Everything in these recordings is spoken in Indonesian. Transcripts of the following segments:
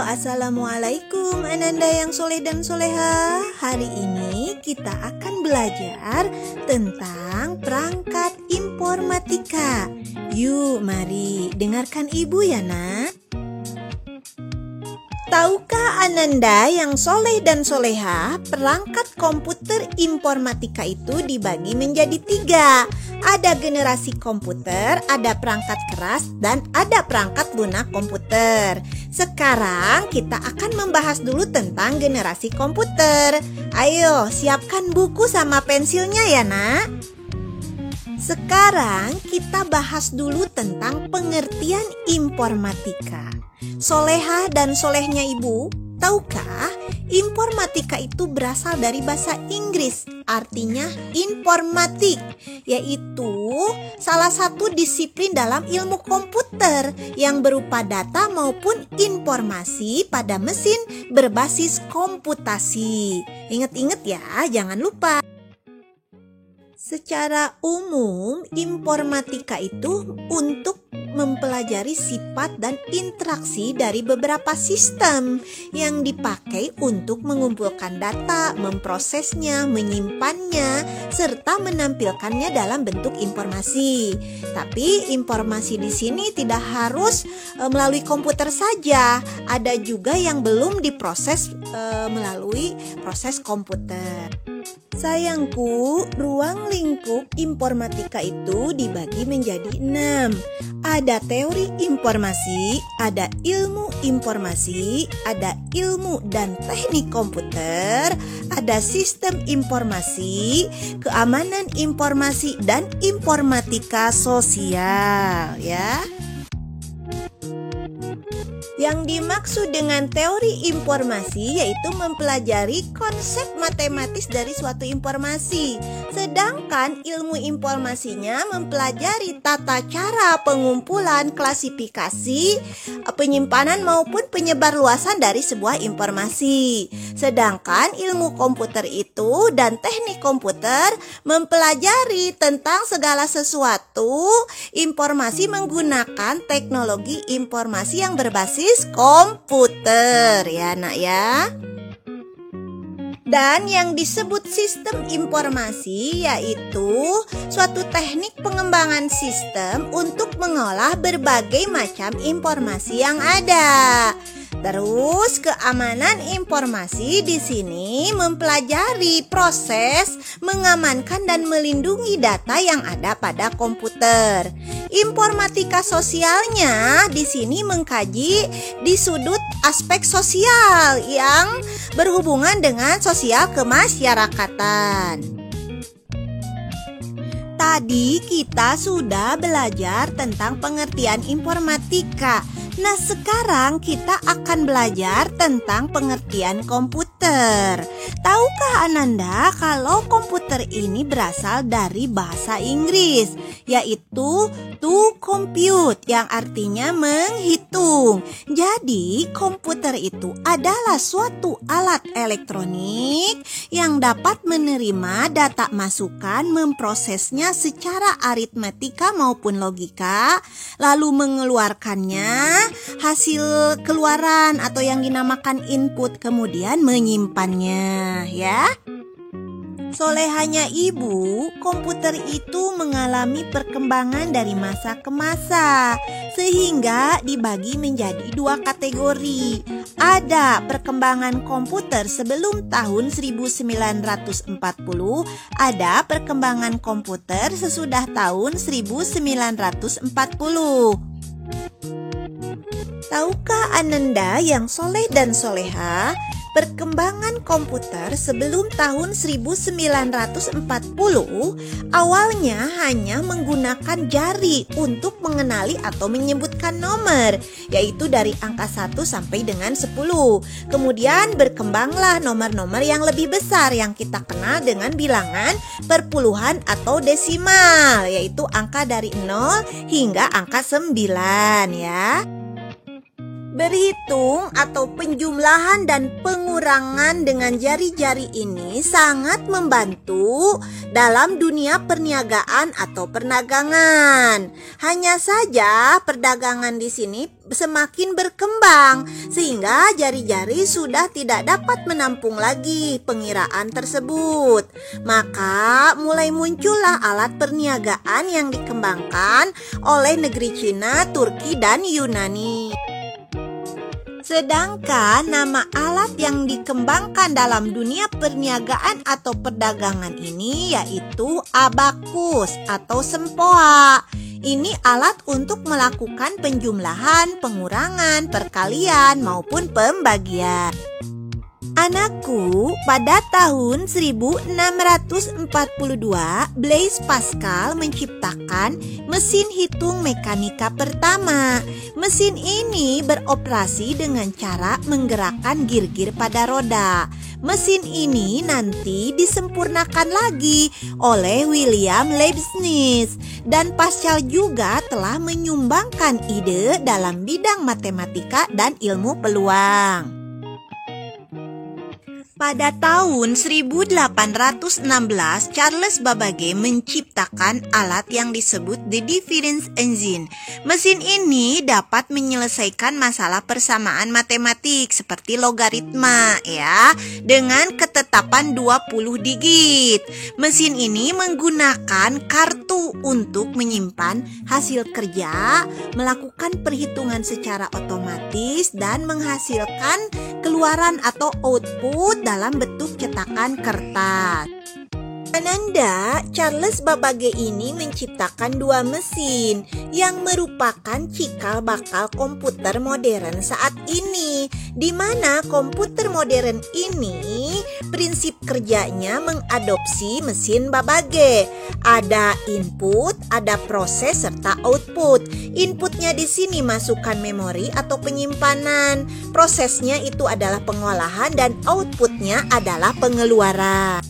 Assalamualaikum Ananda yang soleh dan soleha. Hari ini kita akan belajar tentang perangkat informatika. Yuk mari dengarkan ibu ya nak. Tahukah Ananda yang soleh dan soleha, perangkat komputer informatika itu dibagi menjadi 3. Ada generasi komputer, ada perangkat keras, dan ada perangkat lunak komputer. Sekarang kita akan membahas dulu tentang generasi komputer. Ayo, siapkan buku sama pensilnya ya nak. Sekarang kita bahas dulu tentang pengertian informatika. Soleha dan solehnya ibu, tahukah informatika itu berasal dari bahasa Inggris, artinya informatik, yaitu salah satu disiplin dalam ilmu komputer yang berupa data maupun informasi pada mesin berbasis komputasi. Ingat-ingat ya, jangan lupa. Secara umum, informatika itu untuk mempelajari sifat dan interaksi dari beberapa sistem yang dipakai untuk mengumpulkan data, memprosesnya, menyimpannya, serta menampilkannya dalam bentuk informasi. Tapi informasi di sini tidak harus melalui komputer saja, ada juga yang belum diproses melalui proses komputer. Sayangku, ruang lingkup informatika itu dibagi menjadi 6. Ada teori informasi, ada ilmu informasi, ada ilmu dan teknik komputer, ada sistem informasi, keamanan informasi, dan informatika sosial ya. Yang dimaksud dengan teori informasi yaitu mempelajari konsep matematis dari suatu informasi. Sedangkan ilmu informasinya mempelajari tata cara pengumpulan, klasifikasi, penyimpanan maupun penyebarluasan dari sebuah informasi. Sedangkan ilmu komputer itu dan teknik komputer mempelajari tentang segala sesuatu informasi menggunakan teknologi informasi yang berbasis komputer ya nak ya. Dan yang disebut sistem informasi yaitu suatu teknik pengembangan sistem untuk mengolah berbagai macam informasi yang ada. Terus keamanan informasi di sini mempelajari proses mengamankan dan melindungi data yang ada pada komputer. Informatika sosialnya di sini mengkaji di sudut aspek sosial yang berhubungan dengan sosial kemasyarakatan. Tadi kita sudah belajar tentang pengertian informatika. Nah, sekarang kita akan belajar tentang pengertian komputer. Tahukah Ananda kalau komputer ini berasal dari bahasa Inggris, yaitu to compute, yang artinya menghitung. Jadi, komputer itu adalah suatu alat elektronik yang dapat menerima data masukan, memprosesnya secara aritmetika maupun logika, lalu mengeluarkannya hasil keluaran atau yang dinamakan input, kemudian menyimpannya ya. Solehanya ibu, komputer itu mengalami perkembangan dari masa ke masa sehingga dibagi menjadi 2 kategori. Ada perkembangan komputer sebelum tahun 1940, ada perkembangan komputer sesudah tahun 1940. Tahukah Ananda yang soleh dan soleha, perkembangan komputer sebelum tahun 1940 awalnya hanya menggunakan jari untuk mengenali atau menyebutkan nomor, yaitu dari angka 1 sampai dengan 10. Kemudian berkembanglah nomor-nomor yang lebih besar yang kita kenal dengan bilangan perpuluhan atau desimal, yaitu angka dari 0 hingga angka 9 ya. Berhitung atau penjumlahan dan pengurangan dengan jari-jari ini sangat membantu dalam dunia perniagaan atau perdagangan. Hanya saja perdagangan di sini semakin berkembang sehingga jari-jari sudah tidak dapat menampung lagi pengiraan tersebut. Maka mulai muncullah alat perniagaan yang dikembangkan oleh negeri Cina, Turki, dan Yunani. Sedangkan nama alat yang dikembangkan dalam dunia perniagaan atau perdagangan ini yaitu abakus atau sempoa. Ini alat untuk melakukan penjumlahan, pengurangan, perkalian maupun pembagian. Anakku, pada tahun 1642, Blaise Pascal menciptakan mesin hitung mekanika pertama. Mesin ini beroperasi dengan cara menggerakkan gir-gir pada roda. Mesin ini nanti disempurnakan lagi oleh William Leibniz, dan Pascal juga telah menyumbangkan ide dalam bidang matematika dan ilmu peluang. Pada tahun 1816, Charles Babbage menciptakan alat yang disebut the difference engine. Mesin ini dapat menyelesaikan masalah persamaan matematik seperti logaritma ya, dengan ketetapan 20 digit. Mesin ini menggunakan kartu untuk menyimpan hasil kerja, melakukan perhitungan secara otomatis, dan menghasilkan keluaran atau output dalam bentuk cetakan kertas. Ananda, Charles Babbage ini menciptakan dua mesin yang merupakan cikal bakal komputer modern saat ini, di mana komputer modern ini prinsip kerjanya mengadopsi mesin Babbage. Ada input, ada proses serta output. Inputnya di sini masukkan memori atau penyimpanan. Prosesnya itu adalah pengolahan dan outputnya adalah pengeluaran.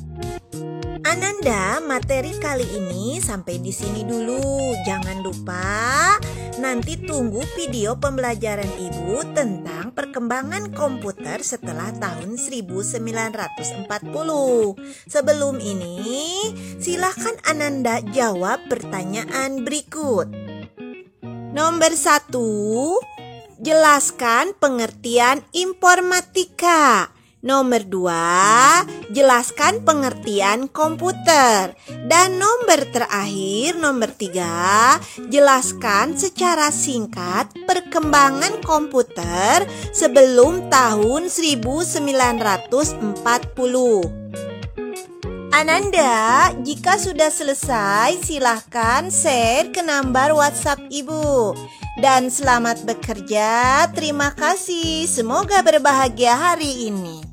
Ananda, materi kali ini sampai di sini dulu. Jangan lupa nanti tunggu video pembelajaran Ibu tentang perkembangan komputer setelah tahun 1940. Sebelum ini, silakan Ananda jawab pertanyaan berikut. Nomor 1, jelaskan pengertian informatika. Nomor 2, jelaskan pengertian komputer. Dan nomor terakhir, nomor 3, jelaskan secara singkat perkembangan komputer sebelum tahun 1940. Ananda, jika sudah selesai, silahkan share ke nomor WhatsApp Ibu. Dan selamat bekerja, terima kasih, semoga berbahagia hari ini.